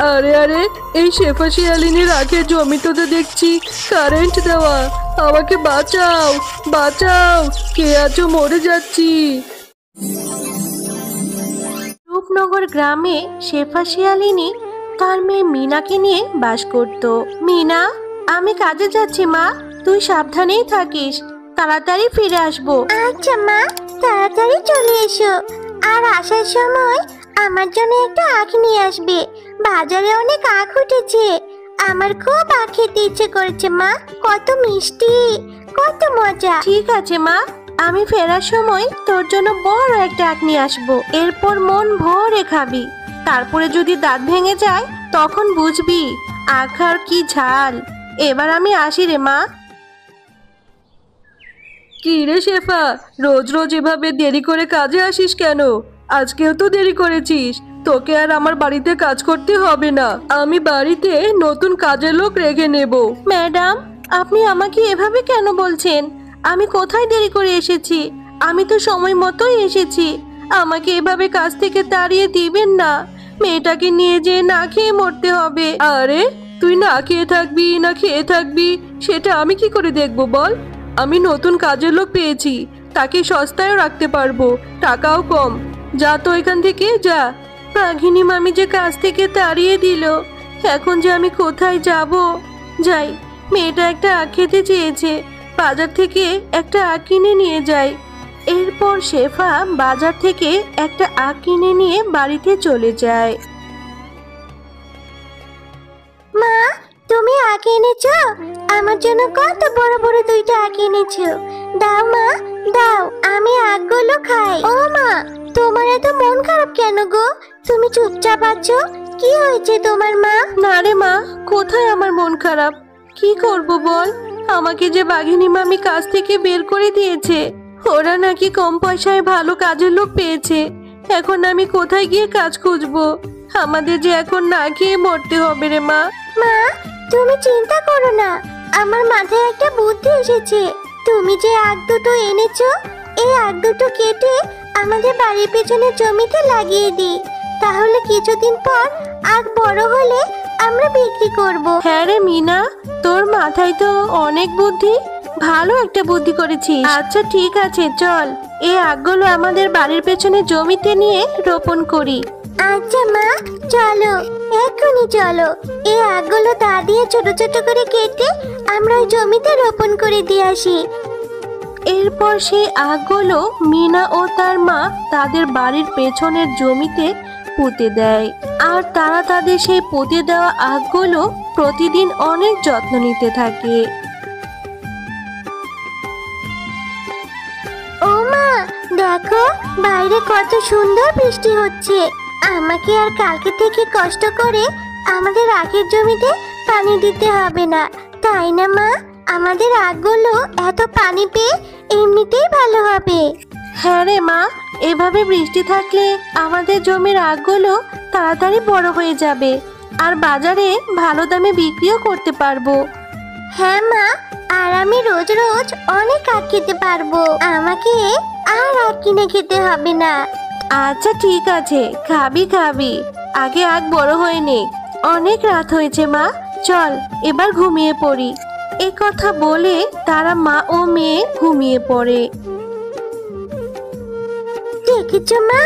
আরে আরে, এই শেফা শিয়ালিনীর আখের জমিতে দেখছি কারেন্ট দেওয়া। আমাকে বাঁচাও, বাঁচাও, কে আছো, মরে যাচ্ছি। রূপনগর গ্রামে শেফা শিয়ালিনী তার মেয়ে মিনাকে নিয়ে বাস করত। মিনা, আমি কাজে যাচ্ছি মা, তুই সাবধানেই থাকিস, তাড়াতাড়ি ফিরে আসবো। আচ্ছা মা, তাড়াতাড়ি চলে এসো। আর আসার সময় আমার জন্য একটা আখ নিয়ে আসবে। বাজারে অনেক আখ উঠেছে, আমার খুব আখ খেতে ইচ্ছে করেছে মা। কত মিষ্টি, কত মজা। ঠিক আছে মা, আমি ফেরার সময় তোর জন্য বড় একটা আখ নিয়ে আসবো। এরপর মন ভরে খাবি, তারপরে যদি দাঁত ভেঙে যায় তখন বুঝবি আখ আর কি ঝাল। এবার আমি আসি রে মা। কি রে শেফা, রোজ রোজ এভাবে দেরি করে কাজে আসিস কেন? আজকেও তো দেরি করেছিস। তোকে আর আমার বাড়িতে কাজ করতে হবে না, আমি বাড়িতে নতুন কাজের লোক রেখে নেব। ম্যাডাম, আপনি আমাকে এভাবে কেন বলছেন? আমি কোথায় দেরি করে এসেছি? আমি তো সময় মতোই এসেছি। আমাকে এভাবে কাজ থেকে তাড়িয়ে দিবেন না, মেয়েটাকে নিয়ে যেয়ে না খেয়ে মরতে হবে। আরে, তুই না খেয়ে থাকবি না খেয়ে থাকবি সেটা আমি কি করে দেখব বল? আমি নতুন কাজের লোক পেয়েছি, তাকে সস্তায়ও রাখতে পারবো, টাকাও কম। যা তো এখান থেকে যা। বাঘিনী মামি যে কাজ থেকে তাড়িয়ে দিল, এখন যে আমি কোথায় যাব? যাই, মেয়েটা একটা আখ খেতে চেয়েছে, বাজার থেকে একটা আখ কিনে নিয়ে যাই। এরপর শেফা বাজার থেকে একটা আখ কিনে নিয়ে বাড়িতে চলে যায়। মা, তুমি আখ এনেছো? আমার জন্য কত বড় বড় দুইটা আখ এনেছো। দাও মা, দাও, আমি আখগুলো খাই। ও মা, তোমার এত মন খারাপ কেন গো? তুমি চুপচাপ আছো, কি হয়েছে তোমার মা? না রে মা, কোথায় আমার মন খারাপ? কি করব বল, আমাকে যে বাঘিনী মামি কাজ থেকে বের করে দিয়েছে। ওরা নাকি কম পয়সায় ভালো কাজের লোক পেয়েছে। এখন আমি কোথায় গিয়ে কাজ খুঁজবো? আমাদের যে এখন না খেয়ে মরতে হবে রে মা। মা, তুমি চিন্তা করো না, আমার মাথায় একটা বুদ্ধি এসেছে। তুমি যে আখ দুটো এনেছো, এই আখ দুটো কেটে আমাদের বাড়ির পেছনে জমিতে লাগিয়ে দিই। তাহলে কিছুদিন পর আখ বড় হলে আমরা বিক্রি করব। হ্যাঁ রে মিনা, তোর মাথায় তো অনেক বুদ্ধি, ভালো একটা বুদ্ধি করেছিস। আচ্ছা ঠিক আছে, চল এই আখগুলো আমাদের বাড়ির পেছনে জমিতে নিয়ে রোপণ করি। আচ্ছা মা, চলো, এক্ষুনি চলো। এই আখগুলো দা দিয়ে ছোট ছোট করে কেটে আমরা ওই জমিতে রোপণ করে দিয়ে আসি। এরপর সেই আখগুলো মিনা ও তার মা তাদের বাড়ির পেছনের জমিতে পুঁতে দেয়। আর তারা তাদের সেই পুঁতে দেওয়া আখগুলো প্রতিদিন অনেক যত্ন নিতে থাকে। ও মা, দেখো বাইরে কত সুন্দর বৃষ্টি হচ্ছে। আমাকে আর কালকে থেকে কষ্ট করে আমাদের আখের জমিতে পানি দিতে হবে না, তাই না মা? আমাদের আখগুলো এত পানি পেয়ে এমনিতেই ভালো হবে। হ্যাঁ রে মা, এভাবে বৃষ্টি থাকলে আমাদের জমির আখগুলো তাড়াতাড়ি বড় হয়ে যাবে, আর বাজারে ভালো দামে বিক্রিও করতে পারবো। হ্যাঁ মা, আর আমি রোজ রোজ অনেক আখ খেতে পারবো। আমাকে আর আখ কিনে খেতে হবে না। আচ্ছা ঠিক আছে, খাবি খাবি, আগে আখ বড় হয়ে নে। অনেক রাত হয়েছে মা, চল এবার ঘুমিয়ে পড়ি। এ কথা বলে তারা মা ও মেয়ে ঘুমিয়ে পড়ে। দেখেছো মা,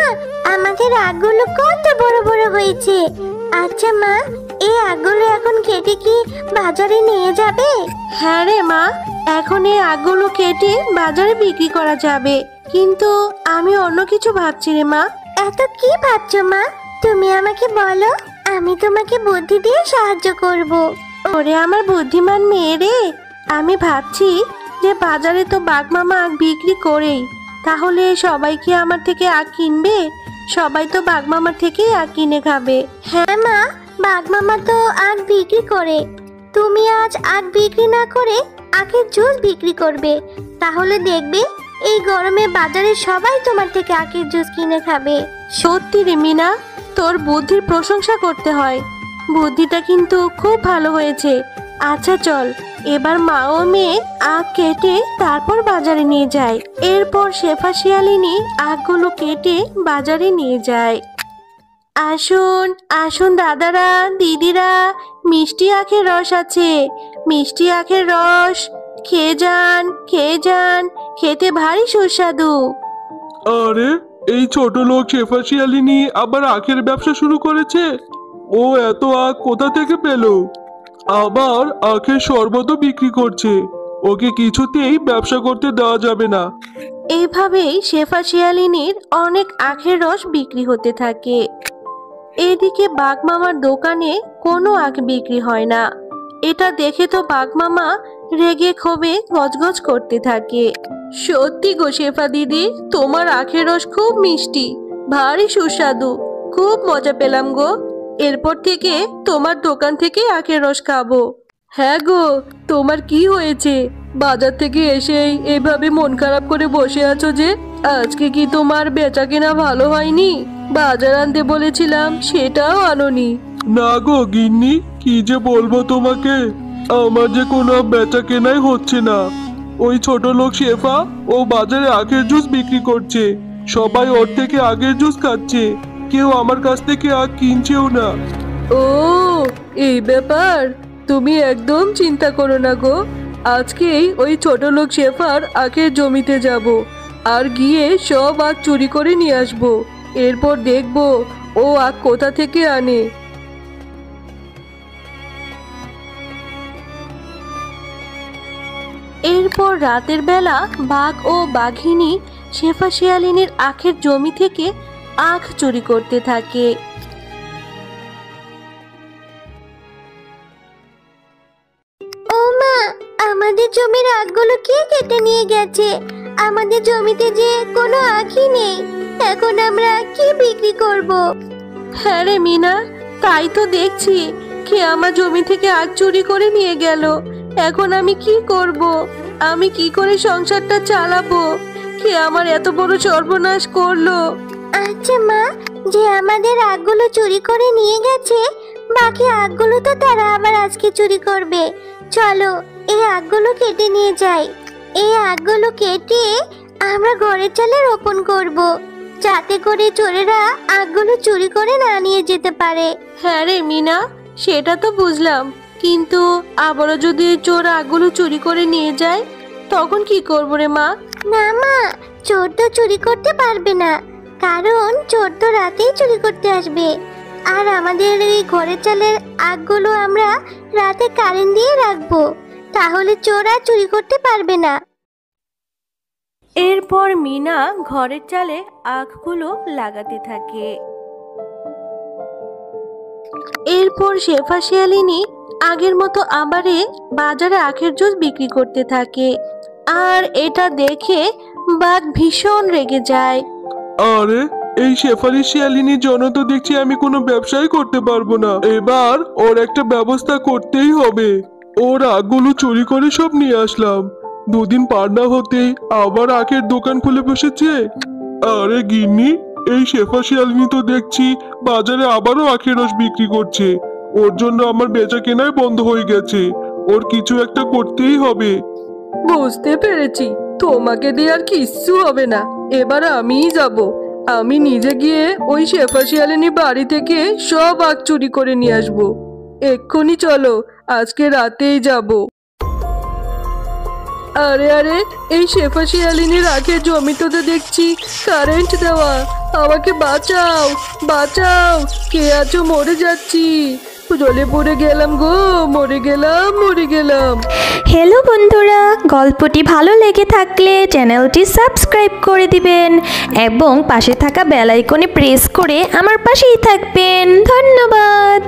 আমাদের আখগুলো কত বড় বড় হয়েছে। আচ্ছা মা, এই আখগুলো এখন কেটে কি বাজারে নিয়ে যাবে? হ্যাঁ রে মা, এখন এই আখগুলো কেটে বাজারে বিক্রি করা যাবে, কিন্তু আমি অন্য কিছু ভাবছি রে মা। এত কি ভাবছো মা? তুমি আমাকে বলো, আমি তোমাকে বুদ্ধি দিয়ে সাহায্য করব। ওরে আমার বুদ্ধিমান মেয়ে রে, আমি ভাবছি যে বাজারে তো বাঘমামা আখ বিক্রি করেই, তাহলে সবাই কি আমার থেকে আখ কিনবে? সবাই তো বাঘমামার থেকেই আখ কিনে খাবে। হ্যাঁ মা, বাঘ মামা তো আখ বিক্রি করে। তুমি আজ আখ বিক্রি না করে আখের জুস বিক্রি করবে, তাহলে দেখবে এই গরমে বাজারে সবাই তোমার থেকে আখের জুস কিনে খাবে। সত্যি রে মিনা, তোর বুদ্ধির প্রশংসা করতে হয়, বুদ্ধিটা কিন্তু খুব ভালো হয়েছে। আচ্ছা চল, এবার মা ও মেয়ে আখ কেটে তারপর বাজারে নিয়ে যায়। এরপর শেফা শিয়ালিনী আখগুলো কেটে বাজারে নিয়ে যায়। আসুন আসুন দাদারা দিদিরা, মিষ্টি আখের রস আছে, মিষ্টি আখের রস। খেয়ে যান খেয়ে যান, খেতে ভারী সুস্বাদু। আরে, এই ছোট লোক শেফা শিয়ালিনী আবার আখের ব্যবসা শুরু করেছে। ও এত আখ কোথা থেকে পেল? আবার আখের শরবতও বিক্রি করছে। ওকে কিছুতেই ব্যবসা করতে দেওয়া যাবে না। এইভাবেই শেফা শিয়ালিনীর অনেক আখের রস বিক্রি হতে থাকে। এদিকে বাঘমামার দোকানে কোনো আখ বিক্রি হয় না। এটা দেখে তো বাঘমামা রেগে ক্ষোভে গজগজ করতে থাকে। সত্যি গো শেফা দিদি, তোমার আখের রস খুব মিষ্টি, ভারী সুস্বাদু, খুব মজা পেলাম গো। এরপর থেকে তোমার দোকান থেকে আখের রস খাবো। হ্যাঁ গো, তোমার কি হয়েছে? বাজার থেকে এসেই এভাবে মন খারাপ করে বসে আছো যে? আজকে কি তোমার বেচা কেনা ভালো হয়নি? বাজার আনতে বলেছিলাম, সেটাও আনোনি। না গো গিন্নি, কি যে বলবো তোমাকে, আমার যে কোনো বেচা কেনাই হচ্ছে না। ওই ছোট লোক শেফা ও বাজারে আখের জুস বিক্রি করছে। সবাই ওর থেকে আখের জুস খাচ্ছে, কেউ আমার কাছ থেকে আখ কিনছেও না। ও, এই ব্যাপার। তুমি একদম চিন্তা করো না গো, আজকেই ওই ছোট লোক শেফার আখের জমিতে যাব, আর গিয়ে সব আখ চুরি করে নিয়ে আসবো। এরপর দেখবো ও আখ কোথা থেকে আনে। এরপর রাতের বেলা বাঘ ও বাঘিনী শেফা শিয়ালিনীর আখের জমি থেকে আখ চুরি করতে থাকে। ও মা, আমাদের জমির আখগুলো কে কেটে নিয়ে গেছে? আমাদের জমিতে যে কোনো আখই নেই। এখন আমরা কি বিক্রি করব? হ্যাঁ রে মিনা, তাই তো দেখছি, কে আমার জমি থেকে আখ চুরি করে নিয়ে গেল। এখন আমি কি করব? আমি কি করে সংসারটা চালাবো? কে আমার এত বড় সর্বনাশ করলো? আচ্ছা মা, যে আমাদের আখগুলো চুরি করে নিয়ে গেছে, বাকি আখগুলো তো তারা আবার আজকে চুরি করবে। চলো, এই আখগুলো কেটে নিয়ে যাই। এই আখগুলো কেটে আমরা ঘরের চালে রোপণ করব, যাতে করে চোরেরা আখগুলো চুরি করে না নিয়ে যেতে পারে। হ্যাঁ রে মিনা, সেটা তো বুঝলাম, কিন্তু আবারও যদি চোর আখগুলো চুরি করে নিয়ে যায়, তখন কি করবো রে মা? না মা, চোর তো চুরি করতে পারবে না, কারণ চোর তো রাতেই চুরি করতে আসবে। আর আমাদের এই ঘরের চালের আখগুলো আমরা রাতে কারেন্ট দিয়ে রাখবো, তাহলে চোর আর চুরি করতে পারবে না। এরপর মিনা ঘরের চালে আখগুলো লাগাতে থাকে। এরপর শেফা শিয়ালিনী আগের মতো আবারে বাজারে আখের জুস বিক্রি করতে থাকে। আর এটা দেখে বাঘ ভীষণ রেগে যায়। আরে, এই শেফালি শিয়ালিনীর জন্য তো দেখছি আমি কোনো ব্যবসাই করতে পারবো না। এবার ওর একটা ব্যবস্থা করতেই হবে। ওর আখগুলো চুরি করে সব নিয়ে আসলাম, দুদিন পার না হতেই আবার আখের দোকান খুলে বসেছে। আরে গিন্নি, এই শেফা শিয়ালিনী তো দেখছি বাজারে আবারও আখের রস বিক্রি করছে। ওর জন্য আমার বেচা কেনাই বন্ধ হয়ে গেছে। ওর কিছু একটা করতেই হবে। বুঝতে পেরেছি, তোমাকে দিয়ে আর কিচ্ছু হবে না। এবার আমিই যাব। আমি নিজে গিয়ে ওই শেফা শিয়ালিনী বাড়ি থেকে সব আখ চুরি করে নিয়ে আসবো। এক্ষুনি চলো, আজকে রাতেই যাব। আরে আরে, এই শেফা শিয়ালিনীর আখের জমিটাতে দেখছি কারেন্ট দেওয়া। আমাকে বাঁচাও, বাঁচাও, কে আছো? মরে যাচ্ছি, জলে পড়ে গেলাম গো, মরে গেলাম, মরে গেলাম। হ্যালো বন্ধুরা, গল্পটি ভালো লেগে থাকলে চ্যানেলটি সাবস্ক্রাইব করে দিবেন এবং পাশে থাকা বেল আইকনে প্রেস করে আমার পাশেই থাকবেন। ধন্যবাদ।